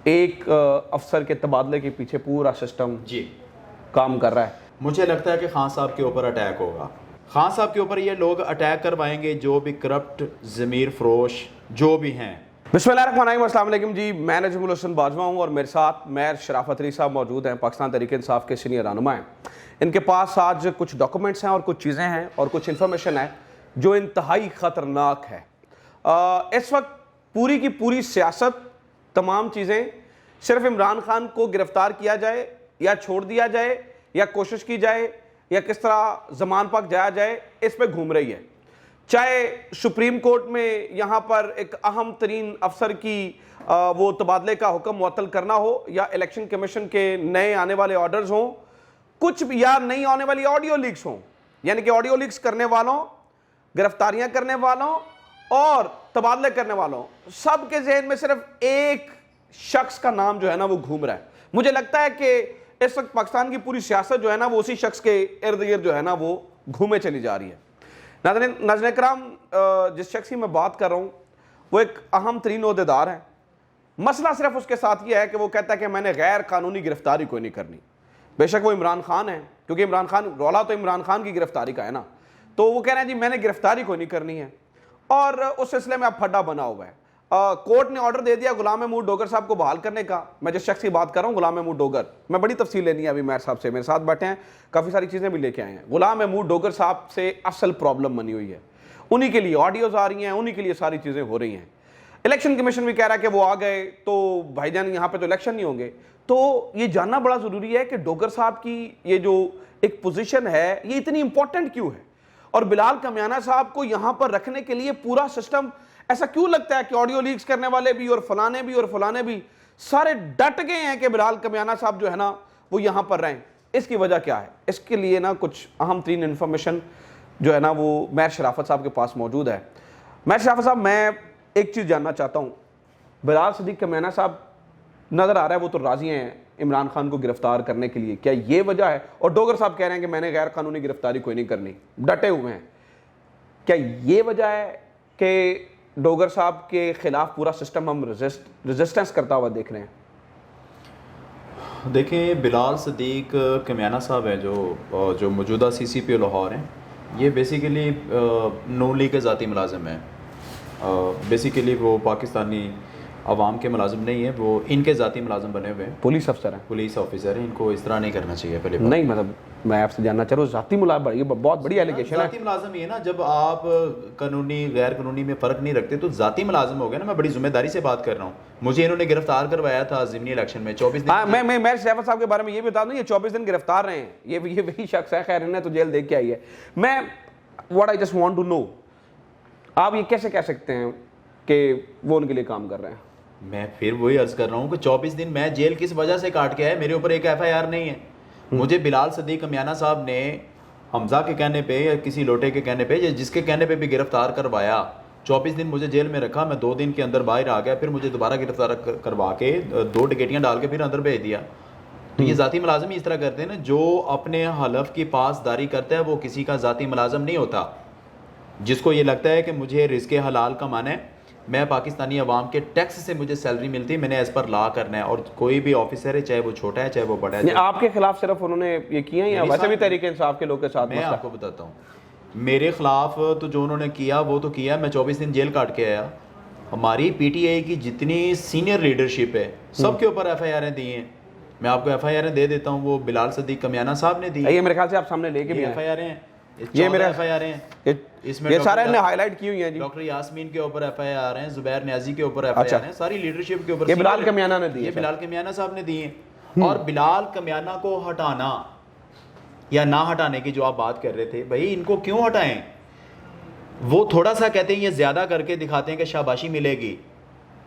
एक अफसर के तबादले के पीछे पूरा सिस्टम जी काम कर रहा है। मुझे लगता है कि खान साहब के ऊपर अटैक होगा। खान साहब के ऊपर ये लोग अटैक करवाएंगे जो भी करप्ट ज़मीर फरोश जो भी हैं। बिस्मिल्लाहिर्रहमानिर्रहीम, अस्सलाम वालेकुम जी। मैं नजमुल हसन बाजवा हूँ और मेरे साथ मेयर शराफत अली साहब मौजूद हैं, पाकिस्तान तहरीक इंसाफ के सीनियर रहनुमा हैं। इनके पास आज कुछ डॉक्यूमेंट्स हैं और कुछ चीज़ें हैं और कुछ इन्फॉर्मेशन है जो इंतहाई ख़तरनाक है। इस वक्त पूरी की पूरी सियासत, तमाम चीज़ें सिर्फ इमरान खान को गिरफ्तार किया जाए या छोड़ दिया जाए या कोशिश की जाए या किस तरह ज़मान पाक जाया जाए, इस पर घूम रही है। चाहे सुप्रीम कोर्ट में यहाँ पर एक अहम तरीन अफसर की वो तबादले का हुक्म मुअत्तल करना हो, या इलेक्शन कमीशन के नए आने वाले ऑर्डर्स हों, कुछ भी, या नई आने वाली ऑडियो लीक्स हों, यानी कि ऑडियो लीक्स करने वालों, गिरफ्तारियां करने वालों और तबादले करने वालों, सब के जहन में सिर्फ एक शख्स का नाम जो है ना वो घूम रहा है। मुझे लगता है कि इस वक्त पाकिस्तान की पूरी सियासत जो है ना वो उसी शख्स के इर्द गिर्द जो है ना वो घूमे चली जा रही है। नाज़रीन कराम, जिस शख्स की मैं बात कर रहा हूँ वो एक अहम तरीन ओहदेदार है। मसला सिर्फ उसके साथ ये है कि वो कहता है कि मैंने गैर कानूनी गिरफ्तारी कोई नहीं करनी। बेशक वो इमरान खान है, क्योंकि इमरान खान, रौला तो इमरान खान की गिरफ्तारी का है ना, तो वो कह रहे हैं जी मैंने गिरफ्तारी कोई नहीं करनी है और उस सिलसिले में अब फड्डा बना हुआ है। कोर्ट ने ऑर्डर दे दिया गुलाम महमूद डोगर साहब को बहाल करने का। मैं जिस शख्स की बात कर रहा हूँ, गुलाम महमूद डोगर, मैं बड़ी तफसील लेनी है अभी मेयर साहब से, मेरे साथ बैठे हैं, काफ़ी सारी चीज़ें भी लेके आए हैं। गुलाम महमूद डोगर साहब से असल प्रॉब्लम बनी हुई है, उन्हीं के लिए ऑडियोज़ आ रही हैं, उन्हीं के लिए सारी चीज़ें हो रही हैं। इलेक्शन कमीशन भी कह रहा है कि वो आ गए तो भाईजान यहाँ पे तो इलेक्शन नहीं होंगे। तो ये जानना बड़ा ज़रूरी है कि डोगर साहब की ये जो एक पोजीशन है ये इतनी इंपॉर्टेंट क्यों है, और बिलाल कमियाना साहब को यहाँ पर रखने के लिए पूरा सिस्टम ऐसा क्यों लगता है कि ऑडियो लीक्स करने वाले भी और फलाने भी सारे डट गए हैं कि बिलाल कमियाना साहब जो है ना वो यहाँ पर रहें। इसकी वजह क्या है? इसके लिए ना कुछ अहम तरीन इन्फॉर्मेशन जो है ना वो मेयर शराफत साहब के पास मौजूद है। मेयर शराफत साहब, मैं एक चीज़ जानना चाहता हूँ, बिलाल सदीक कमियाना साहब नज़र आ रहा है वो तो राज़ी हैं इमरान खान को गिरफ्तार करने के लिए, क्या ये वजह है? और डोगर साहब कह रहे हैं कि मैंने गैर कानूनी गिरफ्तारी कोई नहीं करनी, डटे हुए हैं। क्या ये वजह है कि डोगर साहब के खिलाफ पूरा सिस्टम हम रेजिस्टेंस करता हुआ देख रहे हैं? देखें, बिलाल सदीक कमियाना साहब हैं जो मौजूदा CCPO लाहौर हैं, ये बेसिकली नून लीग के ज़ाती मुलाजिम हैं। बेसिकली वो पाकिस्तानी अवाम के मुलाजिम नहीं है, वो इनके ज़ाती मुलाजिम बने हुए हैं। पुलिस अफसर हैं, पुलिस ऑफिसर हैं। इनको इस तरह नहीं करना चाहिए। पहले नहीं, मतलब मैं आपसे जानना चाह रहा हूँ, ज़ाती मुलाजिम, ये बहुत बड़ी एलिगेशन है। ज़ाती मुलाजिम ही है ना, जब आप कानूनी गैर कानूनी में फ़र्क नहीं रखते तो ज़ाती मुलाजिम हो गया ना। मैं बड़ी जिम्मेदारी से बात कर रहा हूँ। मुझे इन्होंने गिरफ्तार करवाया था ज़िमनी इलेक्शन में 24 दिन। हाँ, मैं मेयर शराफत साहब के बारे में ये बता दूँ, ये 24 दिन गिरफ्तार रहे हैं। ये वही शख्स है, खैर इन्हें तो जेल देख के आई है। मैं what I just want to know, आप ये कैसे कह सकते हैं कि वो उनके लिए काम कर रहे हैं? मैं फिर वही अर्ज कर रहा हूँ कि 24 दिन मैं जेल किस वजह से काट के आया? मेरे ऊपर एक FIR नहीं है। मुझे बिलाल सदीक कमियाना साहब ने हमजा के कहने पे या किसी लोटे के कहने पे या जिसके कहने पे भी गिरफ्तार करवाया, 24 दिन मुझे जेल में रखा। मैं 2 दिन के अंदर बाहर आ गया, फिर मुझे दोबारा गिरफ्तार करवा के 2 टिकटियाँ डाल के फिर अंदर भेज दिया। तो ये ज़ाती मुलाजिम इस तरह करते हैं ना, जो अपने हलफ की पासदारी करता है वो किसी का ज़ाती मुलाजिम नहीं होता। जिसको ये लगता है कि मुझे रिज़्क़ हलाल कमाना है, मैं पाकिस्तानी अवाम के टैक्स से मुझे सैलरी मिलती है, मैंने एज पर ला करना है। और कोई भी ऑफिसर है, चाहे वो छोटा है चाहे वो बड़ा है। आपके खिलाफ सिर्फ उन्होंने ये किया या वैसे भी तहरीक इंसाफ के लोग के साथ? मैं आपको बताता हूँ, मेरे खिलाफ तो जो उन्होंने किया वो तो किया। मैं 24 दिन जेल काट के आया। हमारी PTI की जितनी सीनियर लीडरशिप है सबके ऊपर FIR दी हैं। मैं आपको FIR दे देता हूँ। वो बिलाल सदीक कमियाना साहब ने दी। ये मेरे ख्याल से आप सामने लेके भी FIR हैं, ये मेरे FIR हैं। इसमें ये सारे ने हाईलाइट की हुई हैं जी। डॉक्टर यास्मीन के ऊपर FIR हैं, जुबैर न्याजी के ऊपर FIR हैं, सारी लीडरशिप के ऊपर। ये बिलाल कमियाना ने दी है, ये बिलाल कमियाना साहब ने दी है। और बिलाल कमियाना को हटाना या ना हटाने की जो आप बात कर रहे थे, भाई इनको क्यों हटाएं? वो थोड़ा सा कहते हैं, ये ज्यादा करके दिखाते हैं कि शाबाशी मिलेगी,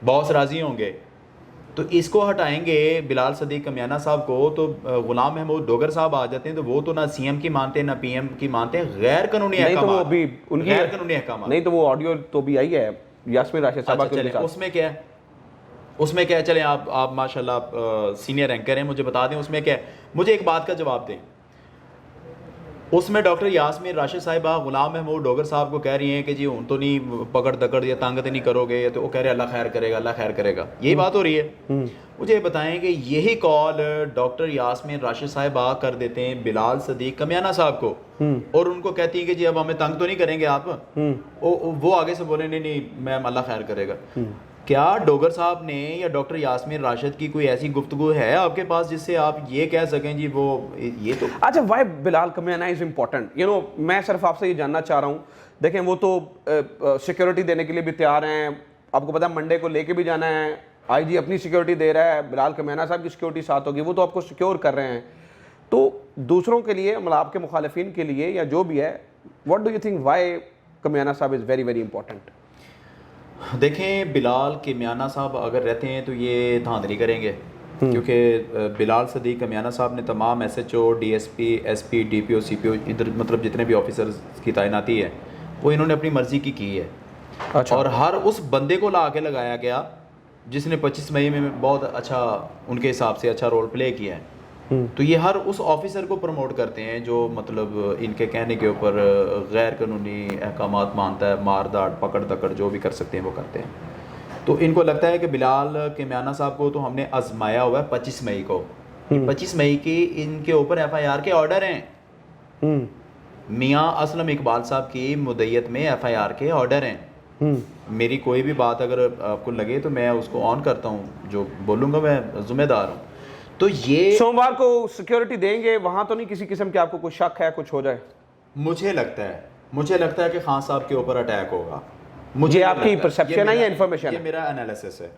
बॉस राजी होंगे, तो इसको हटाएंगे बिलाल सदीक कमियाना साहब को, तो गुलाम महमूद डोगर साहब आ जाते हैं। तो वो तो ना CM की मानते हैं ना PM की मानते हैं, गैर कानूनी नहीं तो वो भी उनकी गैर कानूनी अहकाम। नहीं तो वो ऑडियो तो भी आई है यास्मीन राशिद साहब के साथ। उसमें क्या है? उसमें क्या है? चलें, आप माशाल्लाह सीनियर एंकर हैं, मुझे बता दें उसमें क्या है। मुझे एक बात का जवाब दें, उसमें डॉक्टर यास्मीन राशिद साहिबा गुलाम महमूद डोगर साहब को कह रही हैं कि जी हूँ तो नहीं पकड़ दकड़ या तंग तो नहीं करोगे, तो वो कह रहे अल्लाह खैर करेगा, अल्लाह खैर करेगा, यही बात हो रही है। मुझे बताएं कि यही कॉल डॉक्टर यास्मीन राशिद साहिबा कर देते हैं बिलाल सदीक कमियाना साहब को, और उनको कहती हैं कि जी अब हमें तंग तो नहीं करेंगे आप, वो आगे से बोले नहीं नहीं मैम अल्लाह खैर करेगा। क्या डोगर साहब ने या डॉक्टर यास्मीन राशिद की कोई ऐसी गुफ्तगू है आपके पास जिससे आप ये कह सकें जी वो ये तो अच्छा, वाई बिलाल कमियाना इज इम्पोर्टेंट, मैं सिर्फ आपसे ये जानना चाह रहा हूँ। देखें वो तो सिक्योरिटी देने के लिए भी तैयार हैं, आपको पता है मंडे को लेके भी जाना है, आईजी अपनी सिक्योरिटी दे रहा है, बिलाल कमियाना साहब की सिक्योरिटी साथ होगी, वो तो आपको सिक्योर कर रहे हैं। तो दूसरों के लिए, मतलब आपके मुखालिफिन के लिए या जो भी है, what do you think Y Kamiana साहब इज़ वेरी वेरी इंपॉर्टेंट? देखें, बिलाल कमियाना साहब अगर रहते हैं तो ये धांधली करेंगे, क्योंकि बिलाल सदीक कमियाना साहब ने तमाम SHO, DSP, SP, DPO, CPO इधर मतलब जितने भी ऑफिसर्स की तैनाती है वो इन्होंने अपनी मर्ज़ी की है। अच्छा। और हर उस बंदे को ला के लगाया गया जिसने 25 मई में बहुत अच्छा उनके हिसाब से अच्छा रोल प्ले किया है। तो ये हर उस ऑफिसर को प्रमोट करते हैं जो मतलब इनके कहने के ऊपर गैर कानूनी अहकामात मानता है, मार दाड़ पकड़ दकड़ जो भी कर सकते हैं वो करते हैं। तो इनको लगता है कि बिलाल कमियाना साहब को तो हमने आजमाया हुआ है 25 मई को, 25 मई की इनके ऊपर FIR के ऑर्डर हैं, मियाँ असलम इकबाल साहब की मुद्दत में FIR के ऑर्डर हैं। मेरी कोई भी बात अगर आपको लगे तो मैं उसको ऑन करता हूँ, जो बोलूँगा मैं जिम्मेदार हूँ। तो ये सोमवार को सिक्योरिटी देंगे, वहां तो नहीं किसी किस्म के आपको कोई शक है कुछ हो जाए? मुझे लगता है कि खान साहब के ऊपर अटैक होगा। मुझे आपकी परसेप्शन है या इन्फॉर्मेशन ये है? मेरा एनालिसिस है।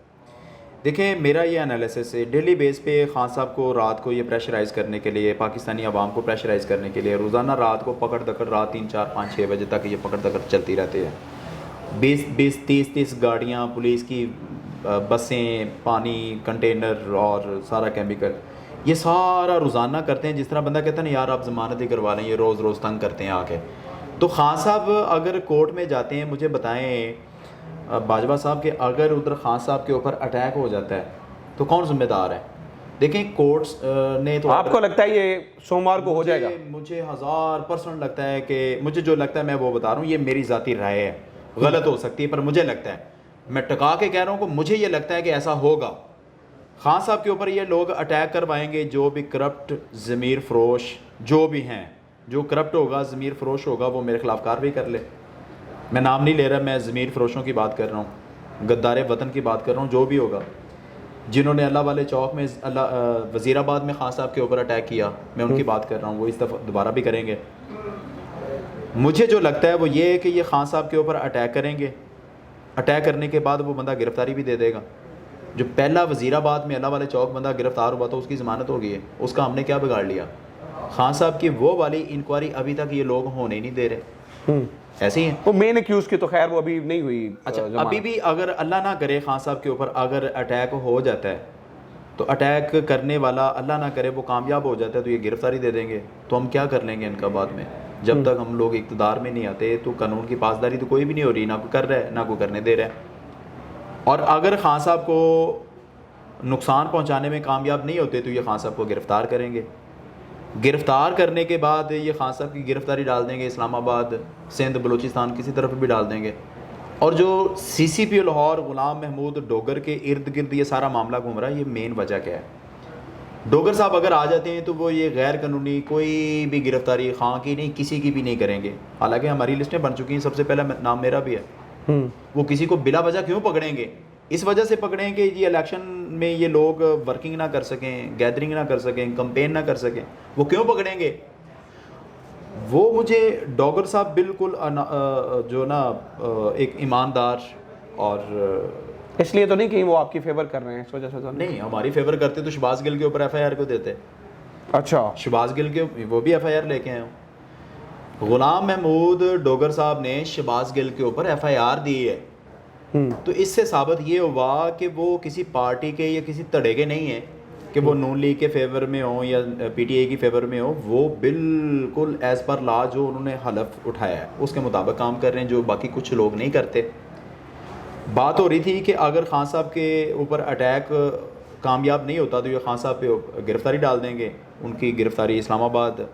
देखें, मेरा ये एनालिसिस है, डेली बेस पे खान साहब को रात को ये प्रेशराइज करने के लिए, पाकिस्तानी अवाम को प्रेशराइज करने के लिए रोज़ाना रात को पकड़ दकड़ रात 3, 4, 5, 6 बजे तक ये पकड़ दकड़ चलती रहती है। 20-30 गाड़ियाँ पुलिस की, बसें, पानी कंटेनर और सारा केमिकल, ये सारा रोज़ाना करते हैं। जिस तरह बंदा कहता है ना यार आप ज़मानत ही करवा लें, ये रोज़ रोज़ तंग करते हैं आके। तो खान साहब अगर कोर्ट में जाते हैं, मुझे बताएं बाजवा साहब के अगर उधर खान साहब के ऊपर अटैक हो जाता है तो कौन जिम्मेदार है? देखें, कोर्ट्स ने तो आपको लगता है ये सोमवार को हो जाएगा? मुझे 1000% लगता है कि मुझे जो लगता है मैं वो बता रहा हूँ, ये मेरी ज़ाती राय है, गलत हो सकती है पर मुझे लगता है, मैं टका के कह रहा हूँ कि मुझे ये लगता है कि ऐसा होगा। खान साहब के ऊपर ये लोग अटैक करवाएंगे, जो भी करप्ट ज़मीर फरोश जो भी हैं, जो करप्ट होगा ज़मीर फरोश होगा वो मेरे खिलाफ कार्रवाई कर ले। मैं नाम नहीं ले रहा, मैं ज़मीर फरोशों की बात कर रहा हूँ, गद्दार वतन की बात कर रहा हूँ, जो भी होगा जिन्होंने अल्लाह वाले चौक में वज़ीराबाद में खान साहब के ऊपर अटैक किया, मैं उनकी बात कर रहा हूँ, वो इस दफ़ा दोबारा भी करेंगे। मुझे जो लगता है वो ये है कि ये खान साहब के ऊपर अटैक करेंगे, अटैक करने के बाद वो बंदा गिरफ्तारी भी दे देगा। जो पहला वज़ीराबाद में अल्लाह वाले चौक बंदा गिरफ्तार हुआ था उसकी ज़मानत हो गई है, उसका हमने क्या बिगाड़ लिया? खान साहब की वो वाली इंक्वायरी अभी तक ये लोग होने ही नहीं दे रहे। ऐसे ही है वो मेन एक्यूज की तो खैर वो अभी नहीं हुई। अच्छा, अभी भी अगर अल्लाह ना करे खान साहब के ऊपर अगर अटैक हो जाता है तो अटैक करने वाला अल्लाह ना करे वो कामयाब हो जाता है तो ये गिरफ्तारी दे देंगे, तो हम क्या कर लेंगे इनका बाद में? जब तक हम लोग इक़्तिदार में नहीं आते तो कानून की पासदारी तो कोई भी नहीं हो रही, ना कोई कर रहा है ना कोई करने दे रहा है। और अगर खान साहब को नुकसान पहुंचाने में कामयाब नहीं होते तो ये खान साहब को गिरफ़्तार करेंगे। गिरफ़्तार करने के बाद ये खान साहब की गिरफ़्तारी डाल देंगे इस्लामाबाद, सिंध, बलूचिस्तान किसी तरफ भी डाल देंगे। और जो CCP लाहौर गुलाम महमूद डोगर के इर्द गिर्द ये सारा मामला घूम रहा है, ये मेन वजह क्या है? डोगर साहब अगर आ जाते हैं तो वो ये गैर कानूनी कोई भी गिरफ़्तारी खां की नहीं, किसी की भी नहीं करेंगे। हालांकि हमारी लिस्टें बन चुकी हैं, सबसे पहला नाम मेरा भी है। वो किसी को बिला वजह क्यों पकड़ेंगे? इस वजह से पकड़ें कि ये इलेक्शन में ये लोग वर्किंग ना कर सकें, गैदरिंग ना कर सकें, कंपेन ना कर सकें, वो क्यों पकड़ेंगे? वो मुझे डोगर साहब बिल्कुल जो ना एक ईमानदार और इसलिए तो नहीं कि वो आपकी फेवर कर रहे हैं इस वजह से तो नहीं, हमारी फेवर करते तो शहबाज गिल के ऊपर FIR को देते। अच्छा, शहबाज गिल के वो भी FIR लेके आए। गुलाम महमूद डोगर साहब ने शहबाज गिल के ऊपर FIR दी है, तो इससे साबित ये हुआ कि वो किसी पार्टी के या किसी तड़े के नहीं है कि वो नून लीग के फेवर में हो या PTI की फेवर में हो। वो बिल्कुल एज़ पर लॉ जो उन्होंने हलफ उठाया है उसके मुताबिक काम कर रहे हैं, जो बाकी कुछ लोग नहीं करते। बात हो रही थी कि अगर खान साहब के ऊपर अटैक कामयाब नहीं होता तो ये खान साहब पे गिरफ़्तारी डाल देंगे। उनकी गिरफ़्तारी इस्लामाबाद,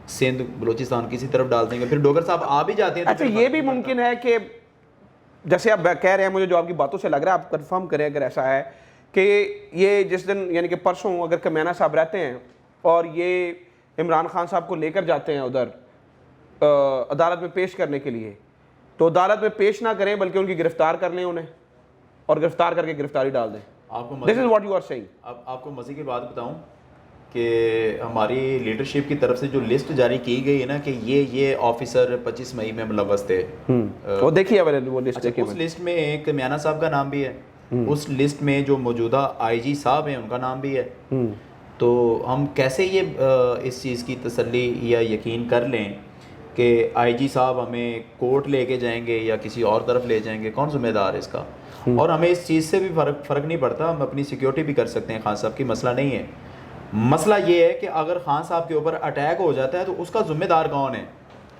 सिंध बलूचिस्तान किसी तरफ डाल देंगे, फिर डोगर साहब आ भी जाते हैं तो अच्छा, फिर ये फर्क भी नहीं मुमकिन है कि जैसे आप कह रहे हैं, मुझे जो आपकी बातों से लग रहा है, आप कंफर्म करें अगर ऐसा है कि ये जिस दिन यानी कि परसों अगर कम्याना साहब रहते हैं और ये इमरान खान साहब को लेकर जाते हैं उधर अदालत में पेश करने के लिए, तो अदालत में पेश ना करें बल्कि उनकी गिरफ्तार कर लें उन्हें और गिरफ्तार करके गिरफ्तारी डाल दें। आपको this is what you are saying. अब आपको मज़े की बात बताऊं कि हमारी लीडरशिप की तरफ से जो लिस्ट जारी की गई है ना कि ये ऑफिसर 25 मई में मुलव्वस थे, वो देखिए मैंने वो लिस्ट अच्छा, देखी उस लिस्ट में एक म्याना साहब का नाम भी है, उस लिस्ट में जो मौजूदा आईजी साहब हैं उनका नाम भी है। तो हम कैसे ये इस चीज़ की तसल्ली या यकीन कर लें कि आईजी साहब हमें कोर्ट लेके जाएंगे या किसी और तरफ ले जाएंगे, कौन जिम्मेदार है इसका? और हमें इस चीज़ से भी फ़र्क नहीं पड़ता, हम अपनी सिक्योरिटी भी कर सकते हैं खान साहब की, मसला नहीं है। मसला ये है कि अगर खान साहब के ऊपर अटैक हो जाता है तो उसका ज़िम्मेदार कौन है?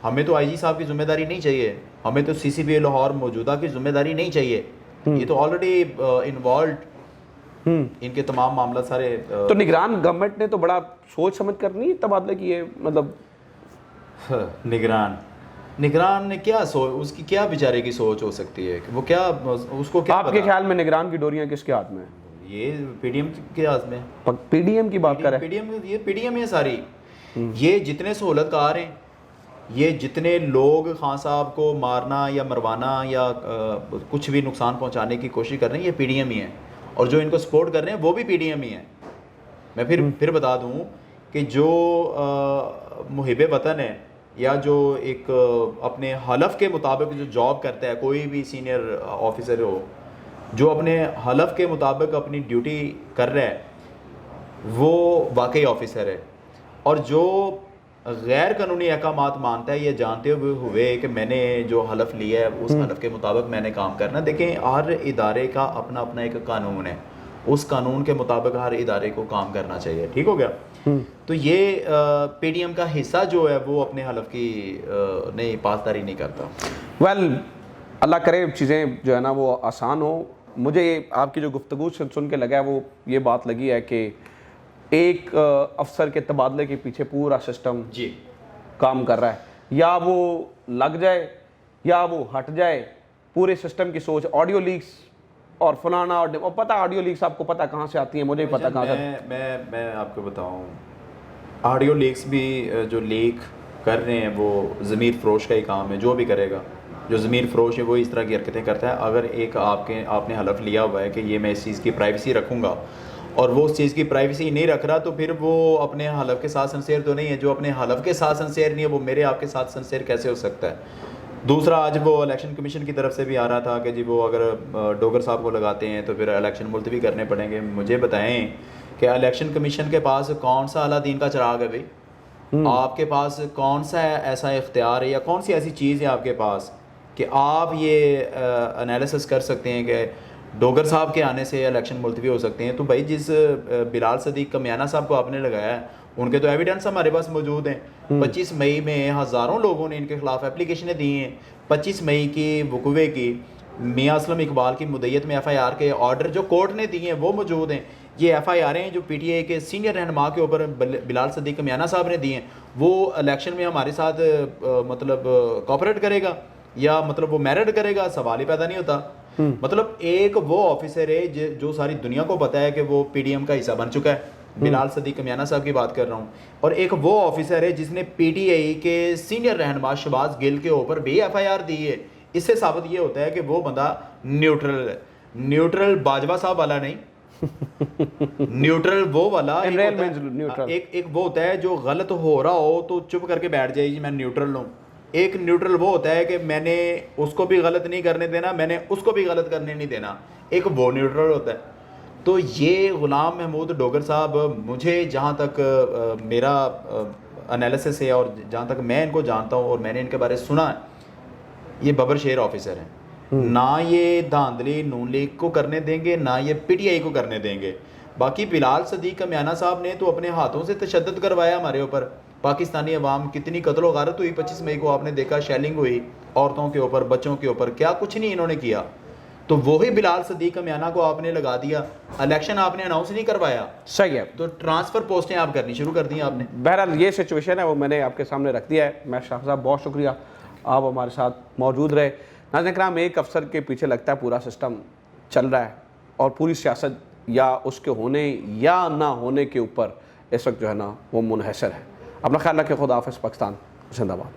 हमें तो आईजी साहब की जिम्मेदारी नहीं चाहिए, हमें तो सीसीपी लाहौर मौजूदा की जिम्मेदारी नहीं चाहिए, ये तो ऑलरेडी इन्वॉल्व इनके तमाम मामला सारे। तो निगरान गवर्नमेंट ने तो बड़ा सोच समझ कर नहीं तबादले किए, मतलब निगरान ने क्या उसकी क्या बेचारे की सोच हो सकती है कि वो क्या उसको क्या आपके ख्याल में निगरान की डोरियां किसके हाथ में है? ये पीडीएम के हाथ में। पीडीएम की बात करें, पीडीएम है सारी। ये जितने सहूलतकार हैं, ये जितने लोग खान साहब को मारना या मरवाना या कुछ भी नुकसान पहुंचाने की कोशिश कर रहे हैं, ये पीडीएम ही है, और जो इनको सपोर्ट कर रहे हैं वो भी पीडीएम ही है। मैं फिर बता दूं कि जो मुहिब वतन है या जो एक अपने हलफ के मुताबिक जो जॉब करता है, कोई भी सीनियर ऑफिसर हो जो अपने हलफ के मुताबिक अपनी ड्यूटी कर रहा है, वो वाकई ऑफिसर है। और जो गैर कानूनी अहकामात मानता है ये जानते हुए कि मैंने जो हलफ लिया है उस हलफ के मुताबिक मैंने काम करना। देखें, हर इदारे का अपना अपना एक कानून है, उस कानून के मुताबिक हर इदारे को काम करना चाहिए। ठीक हो गया? तो ये पीडीएम का हिस्सा जो है वो अपने हलफ की नहीं पासदारी नहीं करता। वेल, अल्लाह करे चीज़ें जो है ना वो आसान हो। मुझे आपकी जो गुफ्तगू सुन के लगा है वो ये बात लगी है कि एक अफसर के तबादले के पीछे पूरा सिस्टम जी काम कर रहा है, या वो लग जाए या वो हट जाए। पूरे सिस्टम की सोच, ऑडियो लीक्स और फलाना और पता, ऑडियो लीक्स आपको पता कहाँ से आती है, मुझे भी पता कहाँ से। मैं आपको बताऊं, ऑडियो लीक्स भी जो लीक कर रहे हैं वो ज़मीर फ़रोश का ही काम है। जो भी करेगा, जो ज़मीर फ़रोश है वो इस तरह की हरकतें करता है। अगर एक आपने हलफ लिया हुआ है कि ये मैं इस चीज़ की प्राइवेसी रखूँगा और वो उस चीज़ की प्राइवेसी नहीं रख रहा, तो फिर वो अपने हलफ के साथ सिंसेयर तो नहीं है। जो अपने हलफ के साथ सिंसेयर नहीं है वो मेरे आपके साथ सिंसेयर कैसे हो सकता है? दूसरा, आज वो इलेक्शन कमीशन की तरफ से भी आ रहा था कि जी वो अगर डोगर साहब को लगाते हैं तो फिर इलेक्शन मुलतवी करने पड़ेंगे। मुझे बताएं कि इलेक्शन कमीशन के पास कौन सा अलादीन का चिराग है भाई? आपके पास कौन सा ऐसा इख्तियार है या कौन सी ऐसी चीज़ है आपके पास कि आप ये एनालिसिस कर सकते हैं कि डोगर साहब के आने से इलेक्शन मुलतवी हो सकते हैं? तो भाई जिस बिलाल सदीक कमियाना साहब को आपने लगाया है उनके तो एविडेंस हमारे पास मौजूद हैं। 25 मई में हज़ारों लोगों ने इनके खिलाफ एप्लीकेशनें दी हैं। 25 मई की वकूवे की मियाँ असलम इकबाल की मुद्दत में FIR के ऑर्डर जो कोर्ट ने दिए हैं वो मौजूद हैं। ये FIR हैं जो PTI के सीनियर रहनुमा के ऊपर बिलाल सदीक कमियाना साहब ने दिए हैं। वो इलेक्शन में हमारे साथ मतलब कोऑपरेट करेगा या मतलब वो मेरिट करेगा, सवाल ही पैदा नहीं होता। मतलब एक वो ऑफिसर है जो सारी दुनिया को पता है कि वो PDM का हिस्सा बन चुका है। बिलाल सदीक कमियाना साहब की बात कर रहा हूँ। और एक वो ऑफिसर है जिसने PTI के सीनियर रहनुमा शहबाज गिल के ऊपर भी FIR दी है। इससे साबित ये होता है कि वो बंदा न्यूट्रल है। न्यूट्रल बाजवा साहब वाला नहीं, न्यूट्रल वो वाला एक वो होता है जो गलत हो रहा हो तो चुप करके बैठ जाए जी मैं न्यूट्रल हूँ। एक न्यूट्रल वो होता है कि मैंने उसको भी गलत नहीं करने देना, मैंने उसको भी गलत करने नहीं देना, एक वो न्यूट्रल होता है। तो ये गुलाम महमूद डोगर साहब, मुझे जहाँ तक मेरा एनालिसिस है और जहाँ तक मैं इनको जानता हूँ और मैंने इनके बारे में सुना है, ये बबर शेर ऑफिसर हैं। ना ये धांधली नून लीग को करने देंगे, ना ये PTI को करने देंगे। बाकी बिलाल सदीक कमियाना साहब ने तो अपने हाथों से तशद्दुद करवाया हमारे ऊपर। पाकिस्तानी अवाम कितनी कत्लो गारत हुई 25 मई को, आपने देखा शेलिंग हुई औरतों के ऊपर, बच्चों के ऊपर, क्या कुछ नहीं इन्होंने किया। तो वही बिलाल सदीक कमियाना को आपने लगा दिया, इलेक्शन आपने अनाउंस नहीं करवाया, सही है। तो ट्रांसफ़र पोस्टें आप करनी शुरू कर दी आपने। बहरहाल ये सिचुएशन है वो मैंने आपके सामने रख दिया है। मैं शाह साहब बहुत शुक्रिया, आप हमारे साथ मौजूद रहे। नाज़रीन किराम, एक अफसर के पीछे लगता है पूरा सिस्टम चल रहा है और पूरी सियासत या उसके होने या ना होने के ऊपर इस वक्त जो है ना वो मुनहसर है। अपना ख्याल रखें। खुदा हाफ़िज़। पाकिस्तान जिंदाबाद।